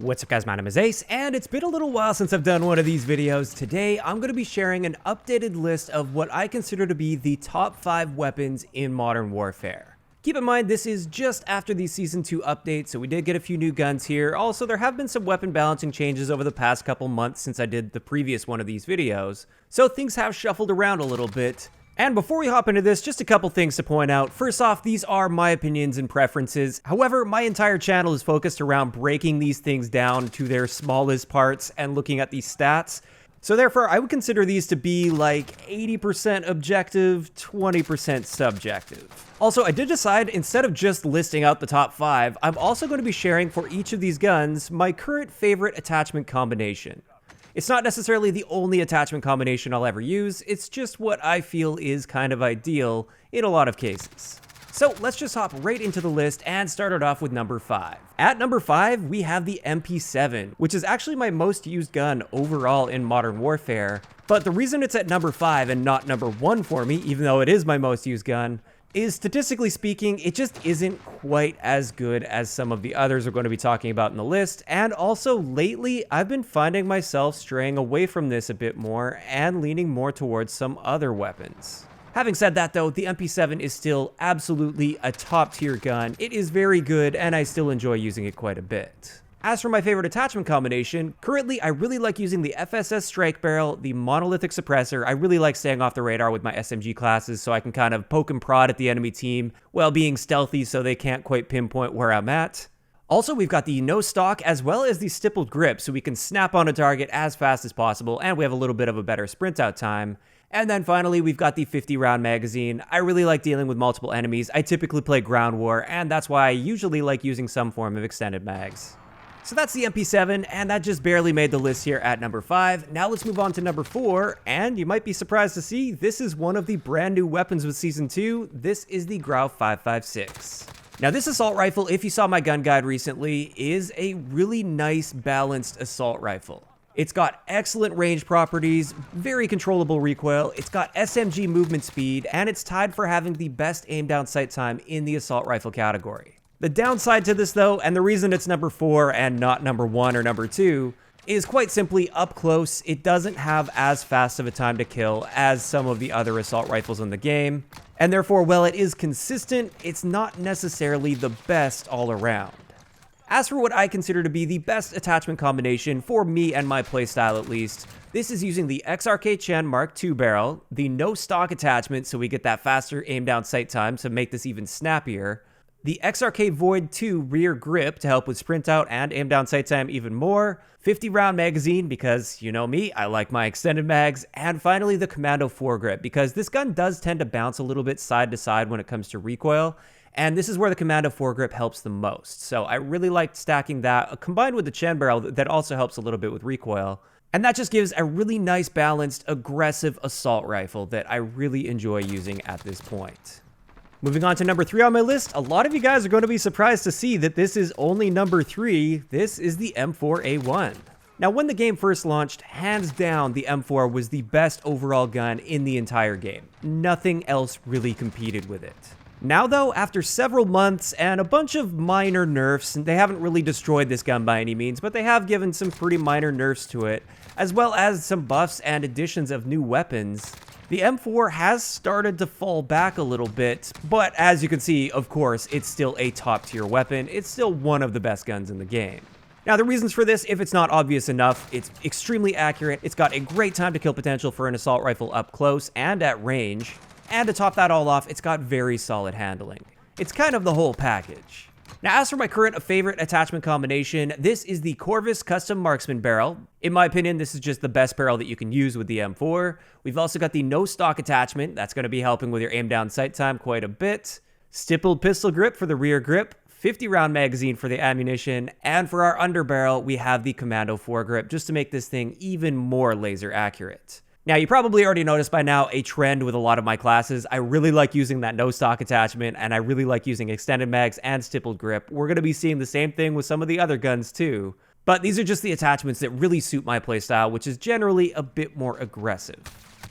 What's up guys, my name is Ace, and it's been a little while since I've done one of these videos. Today, I'm going to be sharing an updated list of what I consider to be the top 5 weapons in Modern Warfare. Keep in mind, this is just after the Season 2 update, so we did get a few new guns here. Also, there have been some weapon balancing changes over the past couple months since I did the previous one of these videos, so things have shuffled around a little bit. And before we hop into this, just a couple things to point out. First off, these are my opinions and preferences. However, my entire channel is focused around breaking these things down to their smallest parts and looking at these stats. So therefore, I would consider these to be like 80% objective, 20% subjective. Also, I did decide, instead of just listing out the top 5, I'm also going to be sharing for each of these guns my current favorite attachment combination. It's not necessarily the only attachment combination I'll ever use, it's just what I feel is kind of ideal in a lot of cases. So let's just hop right into the list and start it off with number 5. At number 5, we have the MP7, which is actually my most used gun overall in Modern Warfare. But the reason it's at number 5 and not number 1 for me, even though it is my most used gun, is statistically speaking, it just isn't quite as good as some of the others we're going to be talking about in the list. And also lately, I've been finding myself straying away from this a bit more and leaning more towards some other weapons. Having said that though, the MP7 is still absolutely a top tier gun. It is very good and I still enjoy using it quite a bit. As for my favorite attachment combination, currently I really like using the FSS strike barrel, the monolithic suppressor. I really like staying off the radar with my SMG classes so I can kind of poke and prod at the enemy team while being stealthy so they can't quite pinpoint where I'm at. Also, we've got the no stock as well as the stippled grip so we can snap on a target as fast as possible and we have a little bit of a better sprint out time. And then finally, we've got the 50 round magazine. I really like dealing with multiple enemies. I typically play ground war and that's why I usually like using some form of extended mags. So that's the MP7, and that just barely made the list here at number 5. Now let's move on to number 4, and you might be surprised to see this is one of the brand new weapons with Season 2. This is the Grau 5.56. Now this assault rifle, if you saw my gun guide recently, is a really nice balanced assault rifle. It's got excellent range properties, very controllable recoil, it's got SMG movement speed, and it's tied for having the best aim down sight time in the assault rifle category. The downside to this though, and the reason it's number 4 and not number 1 or number 2, is quite simply up close, it doesn't have as fast of a time to kill as some of the other assault rifles in the game, and therefore while it is consistent, it's not necessarily the best all around. As for what I consider to be the best attachment combination for me and my playstyle at least, this is using the XRK Chen Mark II barrel, the no stock attachment so we get that faster aim down sight time to make this even snappier, the XRK Void 2 rear grip to help with sprint out and aim down sight time even more, 50 round magazine because, you know me, I like my extended mags, and finally the Commando foregrip because this gun does tend to bounce a little bit side to side when it comes to recoil, and this is where the Commando foregrip helps the most. So I really liked stacking that, combined with the Chen barrel that also helps a little bit with recoil. And that just gives a really nice balanced, aggressive assault rifle that I really enjoy using at this point. Moving on to number 3 on my list, a lot of you guys are going to be surprised to see that this is only number 3. This is the M4A1. Now, when the game first launched, hands down, the M4 was the best overall gun in the entire game. Nothing else really competed with it. Now though, after several months and a bunch of minor nerfs, they haven't really destroyed this gun by any means, but they have given some pretty minor nerfs to it, as well as some buffs and additions of new weapons. The M4 has started to fall back a little bit, but as you can see, of course, it's still a top tier weapon. It's still one of the best guns in the game. Now, the reasons for this, if it's not obvious enough, it's extremely accurate. It's got a great time to kill potential for an assault rifle up close and at range. And to top that all off, it's got very solid handling. It's kind of the whole package. Now, as for my current favorite attachment combination, this is the Corvus Custom Marksman barrel. In my opinion, this is just the best barrel that you can use with the M4. We've also got the no stock attachment. That's going to be helping with your aim down sight time quite a bit. Stippled pistol grip for the rear grip. 50 round magazine for the ammunition. And for our underbarrel, we have the Commando foregrip just to make this thing even more laser accurate. Now, you probably already noticed by now a trend with a lot of my classes. I really like using that no stock attachment, and I really like using extended mags and stippled grip. We're going to be seeing the same thing with some of the other guns too. But these are just the attachments that really suit my playstyle, which is generally a bit more aggressive.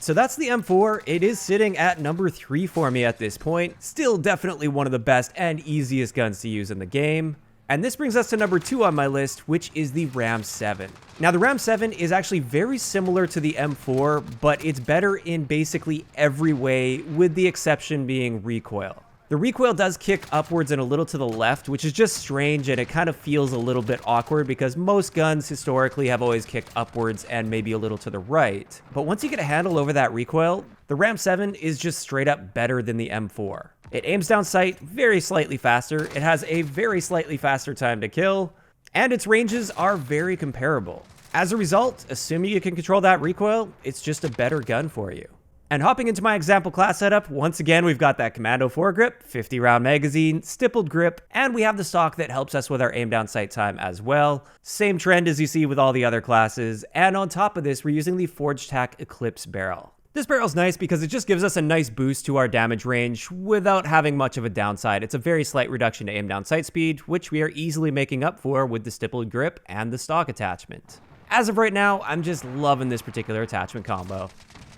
So that's the M4. It is sitting at number 3 for me at this point. Still definitely one of the best and easiest guns to use in the game. And this brings us to number 2 on my list, which is the Ram 7. Now, the Ram 7 is actually very similar to the M4, but it's better in basically every way, with the exception being recoil. The recoil does kick upwards and a little to the left, which is just strange, and it kind of feels a little bit awkward because most guns historically have always kicked upwards and maybe a little to the right. But once you get a handle over that recoil, the Ram 7 is just straight up better than the M4. It aims down sight very slightly faster, it has a very slightly faster time to kill, and its ranges are very comparable. As a result, assuming you can control that recoil, it's just a better gun for you. And hopping into my example class setup, once again, we've got that Commando foregrip, 50 round magazine, stippled grip, and we have the stock that helps us with our aim down sight time as well. Same trend as you see with all the other classes. And on top of this, we're using the Forged Tac Eclipse barrel. This barrel's nice because it just gives us a nice boost to our damage range without having much of a downside. It's a very slight reduction to aim down sight speed, which we are easily making up for with the stippled grip and the stock attachment. As of right now, I'm just loving this particular attachment combo.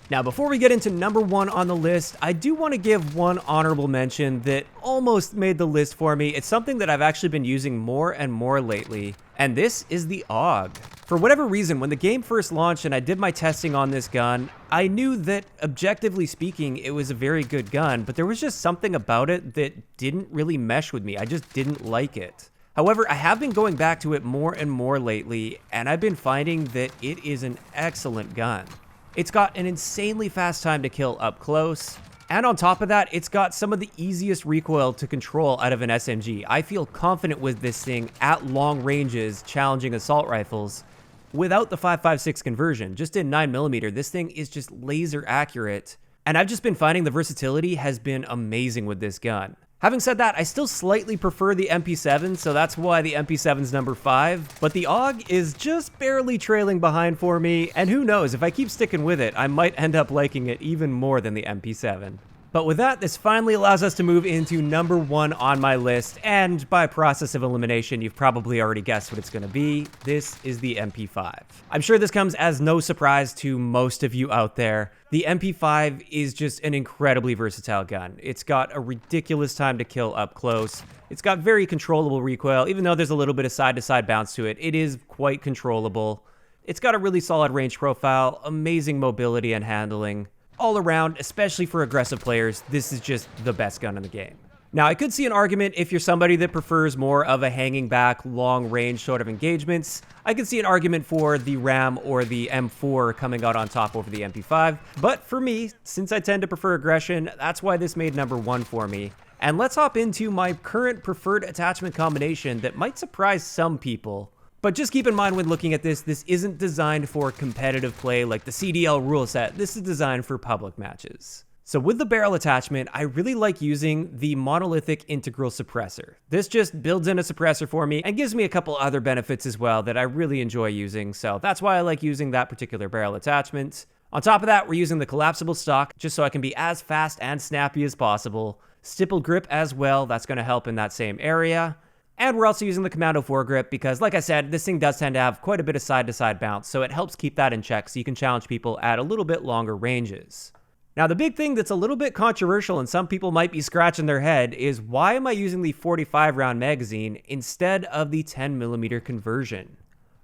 Now, before we get into number 1 on the list, I do want to give one honorable mention that almost made the list for me. It's something that I've actually been using more and more lately, and this is the AUG. For whatever reason, when the game first launched and I did my testing on this gun, I knew that, objectively speaking, it was a very good gun, but there was just something about it that didn't really mesh with me. I just didn't like it. However, I have been going back to it more and more lately, and I've been finding that it is an excellent gun. It's got an insanely fast time to kill up close, and on top of that, it's got some of the easiest recoil to control out of an SMG. I feel confident with this thing at long ranges, challenging assault rifles, without the 5.56 conversion. Just in 9mm, this thing is just laser accurate, and I've just been finding the versatility has been amazing with this gun. Having said that, I still slightly prefer the MP7, so that's why the MP7's number 5, but the AUG is just barely trailing behind for me, and who knows, if I keep sticking with it, I might end up liking it even more than the MP7. But with that, this finally allows us to move into number 1 on my list, and by process of elimination, you've probably already guessed what it's going to be. This is the MP5. I'm sure this comes as no surprise to most of you out there. The MP5 is just an incredibly versatile gun. It's got a ridiculous time to kill up close. It's got very controllable recoil, even though there's a little bit of side-to-side bounce to it. It is quite controllable. It's got a really solid range profile, amazing mobility and handling. All around, especially for aggressive players, this is just the best gun in the game. Now, I could see an argument if you're somebody that prefers more of a hanging back, long range sort of engagements. I could see an argument for the RAM or the M4 coming out on top over the MP5. But for me, since I tend to prefer aggression, that's why this made number 1 for me. And let's hop into my current preferred attachment combination that might surprise some people. But just keep in mind when looking at this isn't designed for competitive play like the CDL rule set. This is designed for public matches. So with the barrel attachment, I really like using the monolithic integral suppressor. This just builds in a suppressor for me and gives me a couple other benefits as well that I really enjoy using. So that's why I like using that particular barrel attachment. On top of that, we're using the collapsible stock just so I can be as fast and snappy as possible. Stippled grip as well, that's going to help in that same area. And we're also using the Commando foregrip because, like I said, this thing does tend to have quite a bit of side-to-side bounce, so it helps keep that in check so you can challenge people at a little bit longer ranges. Now, the big thing that's a little bit controversial and some people might be scratching their head is why am I using the 45 round magazine instead of the 10mm conversion?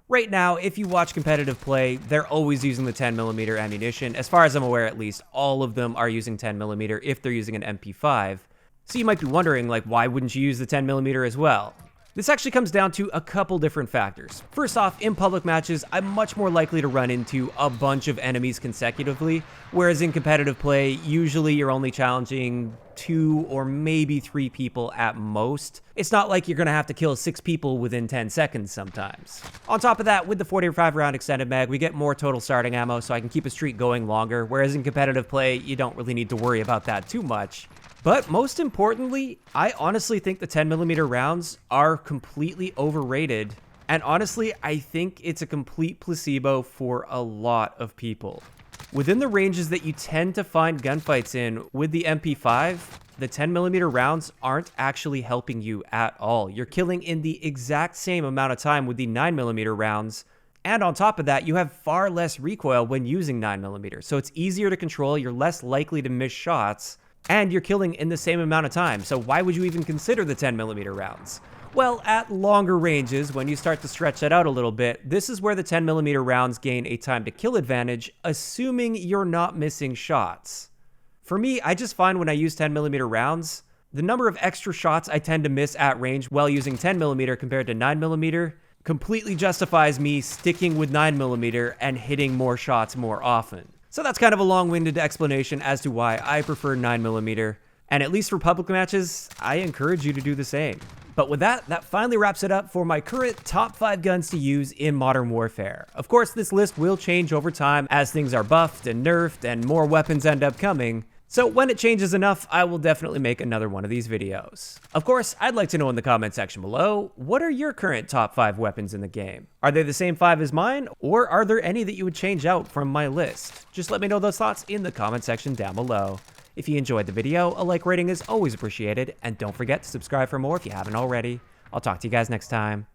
Right now, if you watch competitive play, they're always using the 10mm ammunition. As far as I'm aware, at least, all of them are using 10mm if they're using an MP5. So you might be wondering, like, why wouldn't you use the 10mm as well? This actually comes down to a couple different factors. First off, in public matches, I'm much more likely to run into a bunch of enemies consecutively, whereas in competitive play, usually you're only challenging 2 or maybe 3 people at most. It's not like you're gonna have to kill 6 people within 10 seconds sometimes. On top of that, with the 45 round extended mag, we get more total starting ammo so I can keep a streak going longer, whereas in competitive play, you don't really need to worry about that too much. But most importantly, I honestly think the 10mm rounds are completely overrated. And honestly, I think it's a complete placebo for a lot of people. Within the ranges that you tend to find gunfights in with the MP5, the 10mm rounds aren't actually helping you at all. You're killing in the exact same amount of time with the 9mm rounds. And on top of that, you have far less recoil when using 9mm. So it's easier to control, you're less likely to miss shots, and you're killing in the same amount of time. So why would you even consider the 10mm rounds? Well, at longer ranges, when you start to stretch that out a little bit, this is where the 10mm rounds gain a time to kill advantage, assuming you're not missing shots. For me, I just find when I use 10mm rounds, the number of extra shots I tend to miss at range while using 10mm compared to 9mm completely justifies me sticking with 9mm and hitting more shots more often. So that's kind of a long-winded explanation as to why I prefer 9mm, and at least for public matches, I encourage you to do the same. But with that, that finally wraps it up for my current top 5 guns to use in Modern Warfare. Of course, this list will change over time as things are buffed and nerfed and more weapons end up coming. So when it changes enough, I will definitely make another one of these videos. Of course, I'd like to know in the comment section below, what are your current top 5 weapons in the game? Are they the same 5 as mine, or are there any that you would change out from my list? Just let me know those thoughts in the comment section down below. If you enjoyed the video, a like rating is always appreciated, and don't forget to subscribe for more if you haven't already. I'll talk to you guys next time.